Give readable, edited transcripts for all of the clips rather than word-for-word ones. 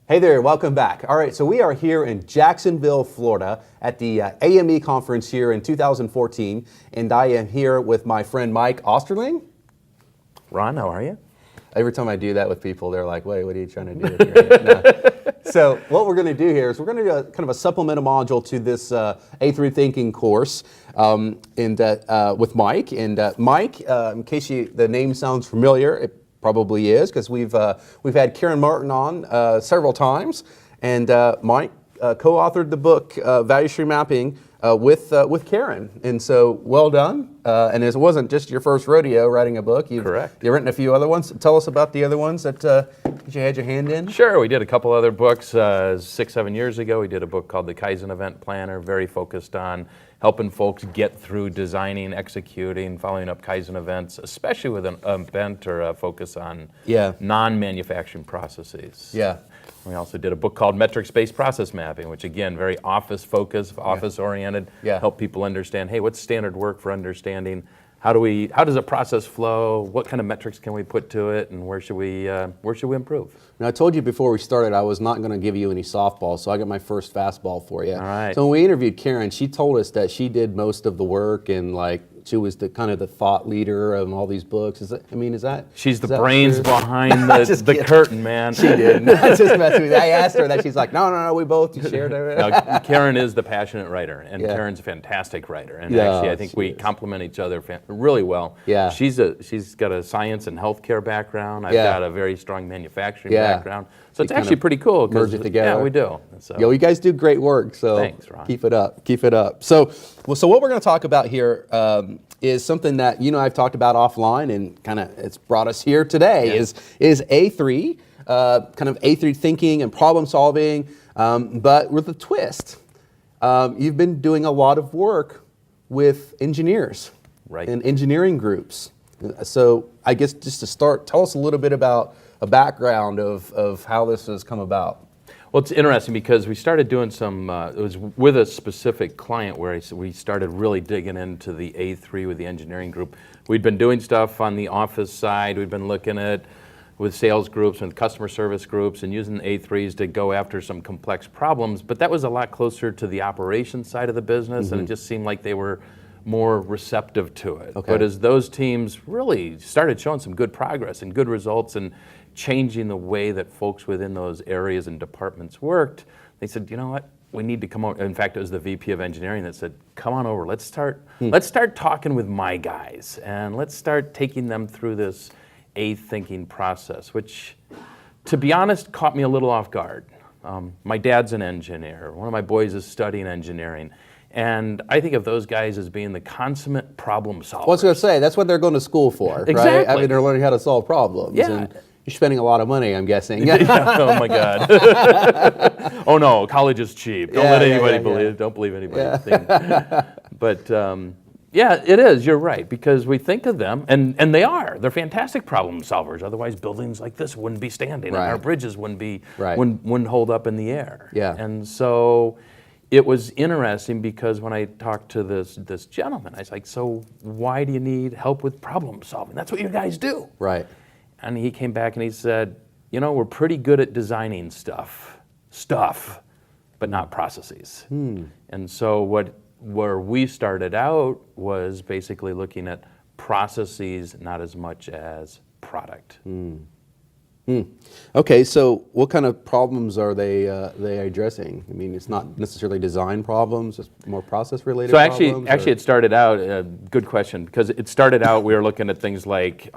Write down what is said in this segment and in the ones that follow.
Hey there, welcome back. All right, so we are here in Jacksonville, Florida at the AME conference here in 2014, and I am here with my friend Mike Osterling. Ron, how are you? Every time I do that with people, they're like, wait, what are you trying to do here? No. So what we're going to do here is we're going to do kind of a supplemental module to this A3 Thinking course with Mike. And Mike, in case the name sounds familiar, it probably is, because we've had Karen Martin on several times, and Mike co-authored the book Value Stream Mapping with Karen, and so well done. And it wasn't just your first rodeo writing a book. Correct. You've written a few other ones. Tell us about the other ones that you had your hand in. Sure, we did a couple other books 6-7 years ago. We did a book called The Kaizen Event Planner, very focused on helping folks get through designing, executing, following up Kaizen events, especially with an event or a focus on non-manufacturing processes. Yeah. We also did a book called Metrics-Based Process Mapping, which again, very office-focused, office-oriented, help people understand, hey, what's standard work for understanding, how does a process flow, what kind of metrics can we put to it, and where should we improve? Now, I told you before we started I was not going to give you any softball, so I got my first fastball for you. All right. So when we interviewed Karen, she told us that she did most of the work, and she was the kind of the thought leader of all these books. Is that? She's the brains behind the curtain, man. She did. Just messing with you. I asked her that. She's like, no, we both shared it. No, Karen is the passionate writer, and Karen's a fantastic writer. And actually, I think we complement each other really well. Yeah. She's got a science and healthcare background. I've got a very strong manufacturing background. So it's actually pretty cool. Merge it together. Yeah, we do. So. You guys do great work. So thanks, Ron. Keep it up. So what we're going to talk about here is something that I've talked about offline, and kind of it's brought us here today. Is A3, kind of A3 thinking and problem solving, but with a twist. You've been doing a lot of work with engineers, right, and engineering groups. So I guess just to start, tell us a little bit about a background of how this has come about. Well, it's interesting because we started doing some, it was with a specific client where we started really digging into the A3 with the engineering group. We'd been doing stuff on the office side. We'd been looking at with sales groups and customer service groups and using A3s to go after some complex problems, but that was a lot closer to the operations side of the business, and it just seemed like they were more receptive to it. Okay. But as those teams really started showing some good progress and good results and changing the way that folks within those areas and departments worked, they said, you know what, we need to come over. In fact, it was the VP of engineering that said, come on over, let's start talking with my guys, and let's start taking them through this thinking process, which, to be honest, caught me a little off guard. My dad's an engineer. One of my boys is studying engineering. And I think of those guys as being the consummate problem solvers. Well, I was going to say, that's what they're going to school for, exactly. Right? I mean, they're learning how to solve problems. Yeah. And you're spending a lot of money, I'm guessing. Oh, my God. Oh, no, college is cheap. Don't let anybody believe it. Don't believe anybody. But, yeah, it is. You're right, because we think of them, and they are. They're fantastic problem solvers. Otherwise, buildings like this wouldn't be standing, and our bridges wouldn't hold up in the air. Yeah. And so it was interesting because when I talked to this gentleman, I was like, so why do you need help with problem solving? That's what you guys do. Right. And he came back and he said, we're pretty good at designing stuff, but not processes. And so where we started out was basically looking at processes, not as much as product. Okay, so what kind of problems are they addressing? I mean, it's not necessarily design problems, it's more process-related problems? So actually it started out, good question, because it started out, we were looking at things like,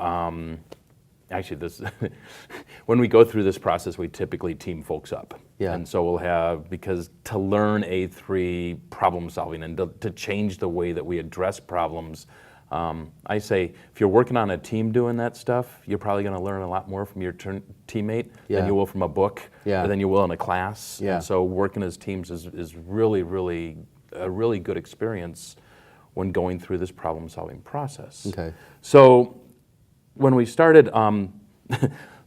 when we go through this process, we typically team folks up. Yeah. And so we'll have, because to learn A3 problem solving and to change the way that we address problems, I say, if you're working on a team doing that stuff, you're probably going to learn a lot more from your teammate than you will from a book, or than you will in a class. Yeah. And so working as teams is really, really a really good experience when going through this problem solving process. Okay. So when we started,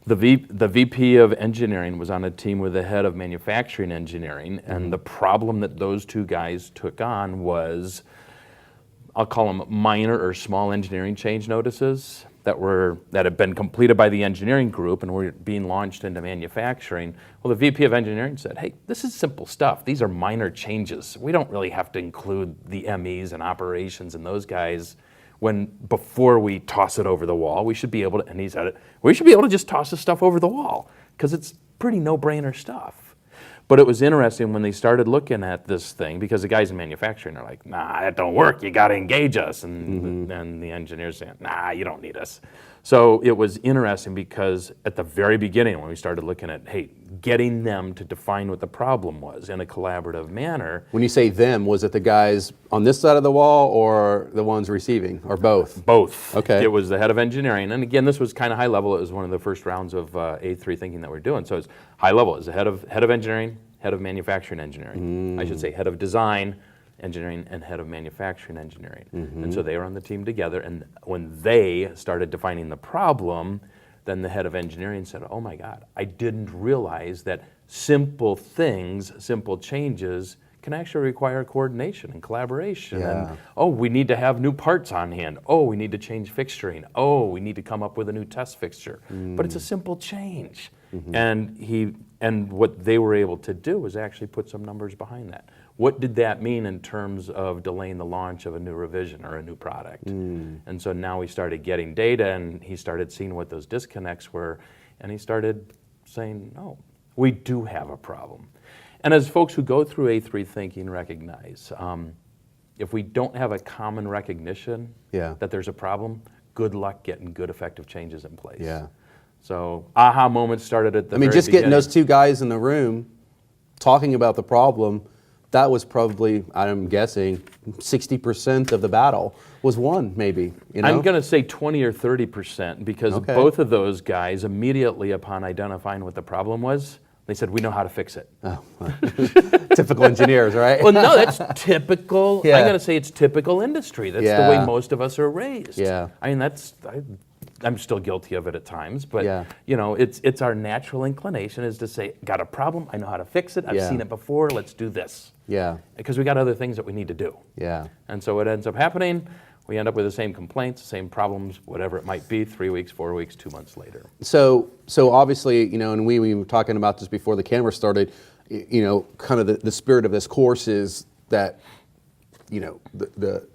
the VP of engineering was on a team with the head of manufacturing engineering, and the problem that those two guys took on was, I'll call them minor or small engineering change notices that had been completed by the engineering group and were being launched into manufacturing. Well, the VP of engineering said, hey, this is simple stuff. These are minor changes. We don't really have to include the MEs and operations and those guys before we toss it over the wall. We should be able to, and he said it, we should be able to just toss this stuff over the wall because it's pretty no-brainer stuff. But it was interesting when they started looking at this thing, because the guys in manufacturing are like, nah, that don't work. You got to engage us. And the engineers saying, nah, you don't need us. So it was interesting because at the very beginning when we started looking at, hey, getting them to define what the problem was in a collaborative manner. When you say them, was it the guys on this side of the wall or the ones receiving, or both? Both. Okay. It was the head of engineering. And again, this was kind of high level. It was one of the first rounds of A3 thinking that we're doing. So it's high level. It's the head of engineering, head of manufacturing engineering. I should say head of design engineering and head of manufacturing engineering. And so they were on the team together. And when they started defining the problem, then the head of engineering said, oh my God, I didn't realize that simple things, simple changes can actually require coordination and collaboration. Yeah. And, oh, we need to have new parts on hand. Oh, we need to change fixturing. Oh, we need to come up with a new test fixture. But it's a simple change. And what they were able to do was actually put some numbers behind that. What did that mean in terms of delaying the launch of a new revision or a new product? And so now we started getting data, and he started seeing what those disconnects were, and he started saying, no, we do have a problem. And as folks who go through A3 thinking recognize, if we don't have a common recognition that there's a problem, good luck getting good effective changes in place. Yeah. So aha moments started at the very just beginning. getting those two guys in the room talking about the problem, that was probably, I'm guessing, 60% of the battle was won, maybe. You know? I'm going to say 20 or 30% because both of those guys, immediately upon identifying what the problem was, they said, we know how to fix it. Oh, typical engineers, right? Well, no, that's typical. Yeah. I'm going to say it's typical industry. That's the way most of us are raised. Yeah. I mean, I'm still guilty of it at times, but Yeah. you know, it's our natural inclination is to say, got a problem, I know how to fix it, I've seen it before, let's do this. Yeah. Because we got other things that we need to do. Yeah. And so what ends up happening, we end up with the same complaints, the same problems, whatever it might be, 3 weeks, 4 weeks, 2 months later. So obviously, you know, and we were talking about this before the camera started, you know, kind of the spirit of this course is that, you know, the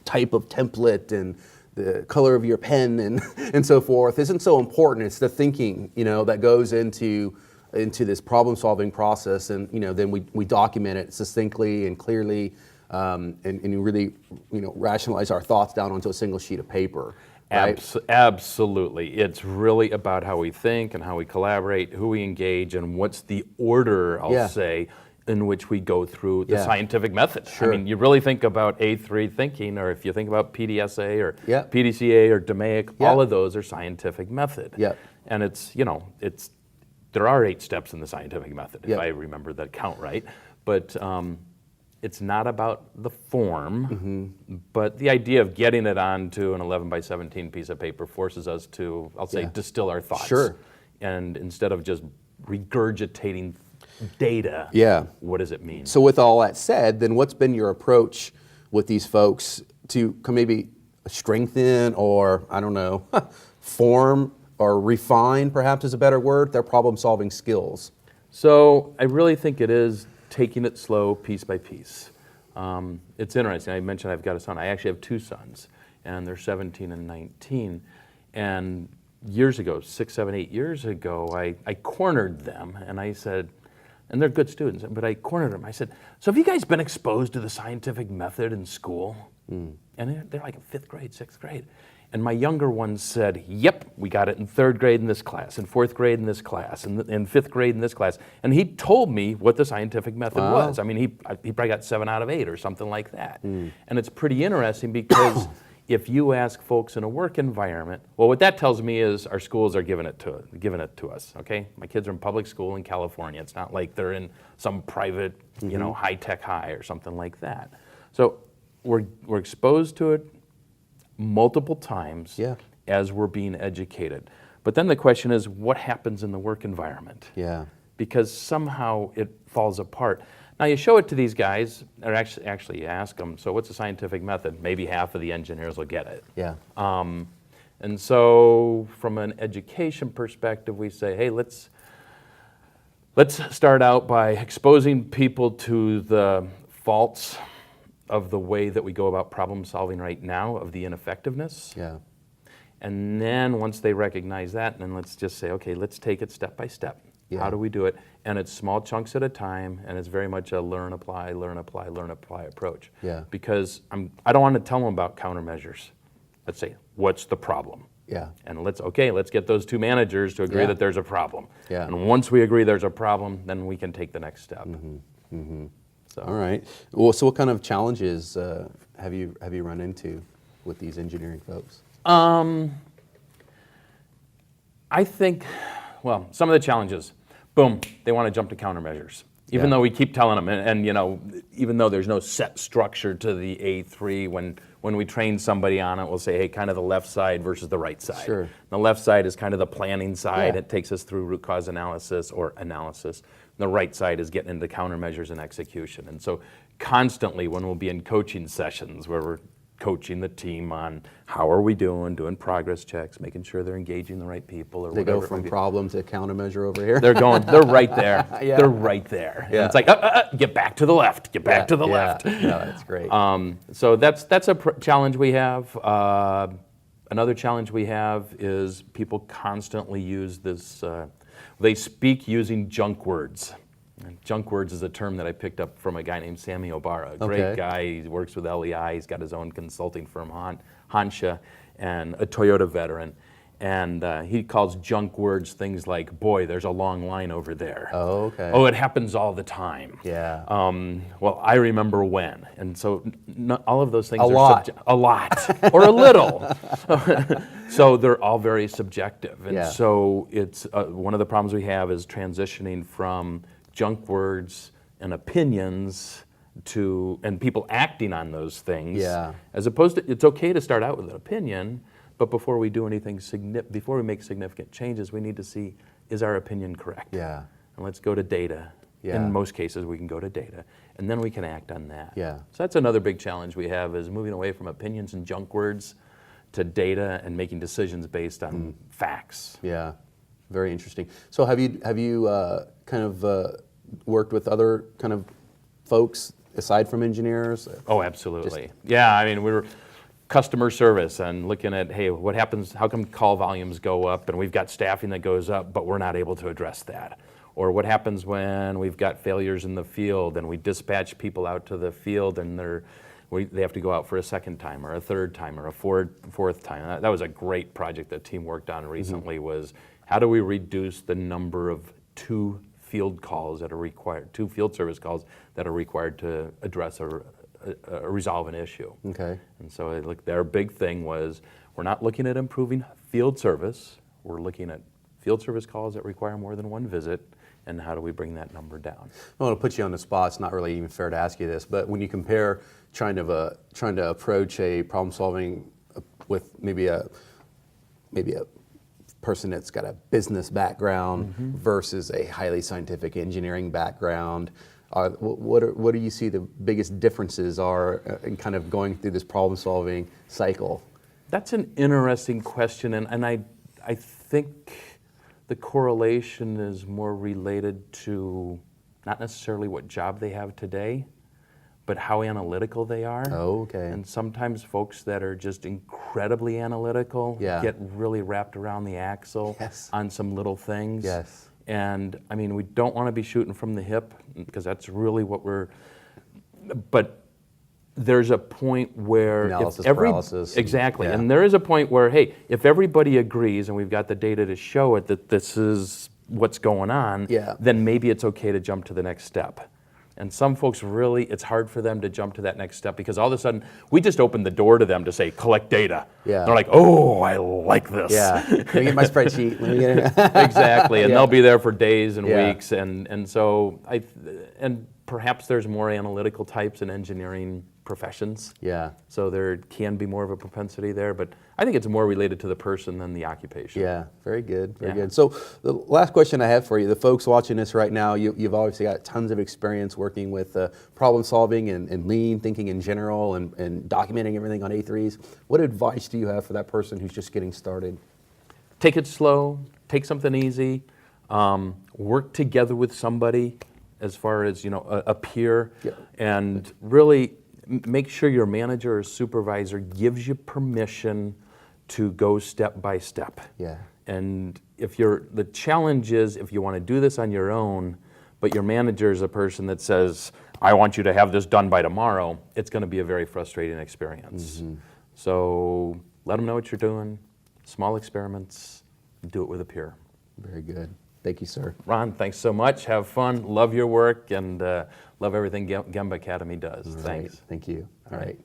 type of template and the color of your pen and so forth isn't so important. It's the thinking, you know, that goes into this problem-solving process, and you know, then we document it succinctly and clearly, and you really, you know, rationalize our thoughts down onto a single sheet of paper. Right? Absolutely. It's really about how we think and how we collaborate, who we engage, and what's the order, I'll say, in which we go through the scientific method. Sure. I mean, you really think about A3 thinking, or if you think about PDSA or Yeah. PDCA or DMAIC, all of those are scientific method. Yeah. And it's, you know, there are 8 steps in the scientific method, if Yeah. I remember that count right. But it's not about the form, but the idea of getting it onto an 11 by 17 piece of paper forces us to, I'll say, distill our thoughts. Sure. And instead of just regurgitating data, what does it mean? So with all that said, then what's been your approach with these folks to maybe strengthen, or I don't know, form or refine, perhaps is a better word, their problem-solving skills? So I really think it is taking it slow, piece by piece. It's interesting. I mentioned I've got a son. I actually have 2 sons, and they're 17 and 19. And years ago, 6, 7, 8 years ago, I cornered them, and I said, and they're good students, but I cornered them. I said, so have you guys been exposed to the scientific method in school? And they're like in 5th grade, 6th grade. And my younger one said, yep, we got it in 3rd grade in this class, in 4th grade in this class, in 5th grade in this class. And he told me what the scientific method was. I mean, he probably got 7 out of 8 or something like that. And it's pretty interesting because if you ask folks in a work environment, well, what that tells me is our schools are giving it to us, okay? My kids are in public school in California. It's not like they're in some private, you know, high-tech high or something like that. So we're exposed to it multiple times as we're being educated. But then the question is, what happens in the work environment? Yeah. Because somehow it falls apart. Now you show it to these guys, or actually you ask them, so what's the scientific method? Maybe half of the engineers will get it. Yeah. And so from an education perspective, we say, hey, let's start out by exposing people to the faults of the way that we go about problem solving right now, of the ineffectiveness. Yeah. And then once they recognize that, then let's just say, okay, let's take it step by step. Yeah. How do we do it? And it's small chunks at a time, and it's very much a learn, apply, learn, apply, learn, apply approach. Yeah. Because I don't want to tell them about countermeasures. Let's say, what's the problem? Yeah. And let's get those two managers to agree Yeah. that there's a problem. Yeah. And once we agree there's a problem, then we can take the next step. So. All right. Well, so what kind of challenges have you run into with these engineering folks? I think, well, some of the challenges, boom, they want to jump to countermeasures. Even though we keep telling them, and you know, even though there's no set structure to the A3, when we train somebody on it, we'll say, hey, kind of the left side versus the right side. Sure. The left side is kind of the planning side. Yeah. It takes us through root cause analysis or analysis. The right side is getting into countermeasures and execution. And so constantly when we'll be in coaching sessions where we're coaching the team on how are we doing progress checks, making sure they're engaging the right people or They whatever. go from problem to countermeasure over here. They're right there. Yeah. They're right there. Yeah. And it's like, get back to the left, get back to the left. No, that's great. So that's a challenge we have. Another challenge we have is people constantly use this, they speak using junk words. And junk words is a term that I picked up from a guy named Sammy Obara, a great Okay. guy. He works with LEI. He's got his own consulting firm, Hansha, and a Toyota veteran. And he calls junk words things like, boy, there's a long line over there. Oh, okay. Oh, it happens all the time. Yeah. Well, I remember when. And so all of those things A are lot. a lot or a little. So they're all very subjective. And Yeah. so it's one of the problems we have is transitioning from junk words and opinions and people acting on those things. Yeah. As opposed to, it's okay to start out with an opinion, but before we do anything before we make significant changes, we need to see, is our opinion correct? Yeah. And let's go to data. Yeah. In most cases, we can go to data, and then we can act on that. Yeah. So that's another big challenge we have is moving away from opinions and junk words to data and making decisions based on facts. Yeah. Very interesting. So have you kind of worked with other kind of folks aside from engineers? Oh, absolutely. Yeah, I mean, we were customer service and looking at, hey, what happens, how come call volumes go up and we've got staffing that goes up, but we're not able to address that? Or what happens when we've got failures in the field and we dispatch people out to the field and they have to go out for a second time or a third time or a fourth time. That was a great project that team worked on recently was how do we reduce the number of two field service calls that are required to address or resolve an issue. Okay. And so their big thing was we're not looking at improving field service, we're looking at field service calls that require more than one visit, and how do we bring that number down? I want to put you on the spot. It's not really even fair to ask you this, but when you compare trying to approach a problem solving with maybe a person that's got a business background versus a highly scientific engineering background, what do you see the biggest differences are in kind of going through this problem solving cycle? That's an interesting question, and I think the correlation is more related to not necessarily what job they have today, but how analytical they are. Oh, okay. And sometimes folks that are just incredibly analytical get really wrapped around the axle on some little things. Yes. And I mean, we don't want to be shooting from the hip because that's really what but there's a point where Analysis paralysis. Exactly. Yeah. And there is a point where, hey, if everybody agrees and we've got the data to show it that this is what's going on, then maybe it's okay to jump to the next step. And some folks really, it's hard for them to jump to that next step because all of a sudden, we just opened the door to them to say, collect data. Yeah. They're like, oh, I like this. Yeah. Let me get my spreadsheet. Let me get it. Exactly. And they'll be there for days and Yeah. weeks. And so, and perhaps there's more analytical types in engineering professions. Yeah. So there can be more of a propensity there, but I think it's more related to the person than the occupation. Yeah, very good, very Yeah. good. So the last question I have for you, the folks watching this right now, you've obviously got tons of experience working with problem solving and lean thinking in general and documenting everything on A3s. What advice do you have for that person who's just getting started? Take it slow, take something easy, work together with somebody as far as, a peer, Yeah. and really make sure your manager or supervisor gives you permission to go step by step. Yeah. And the challenge is if you want to do this on your own, but your manager is a person that says, I want you to have this done by tomorrow, it's going to be a very frustrating experience. So let them know what you're doing, small experiments, do it with a peer. Very good. Thank you, sir. Ron, thanks so much. Have fun, love your work, and love everything Gemba Academy does. All right. Thanks. Thank you. All right.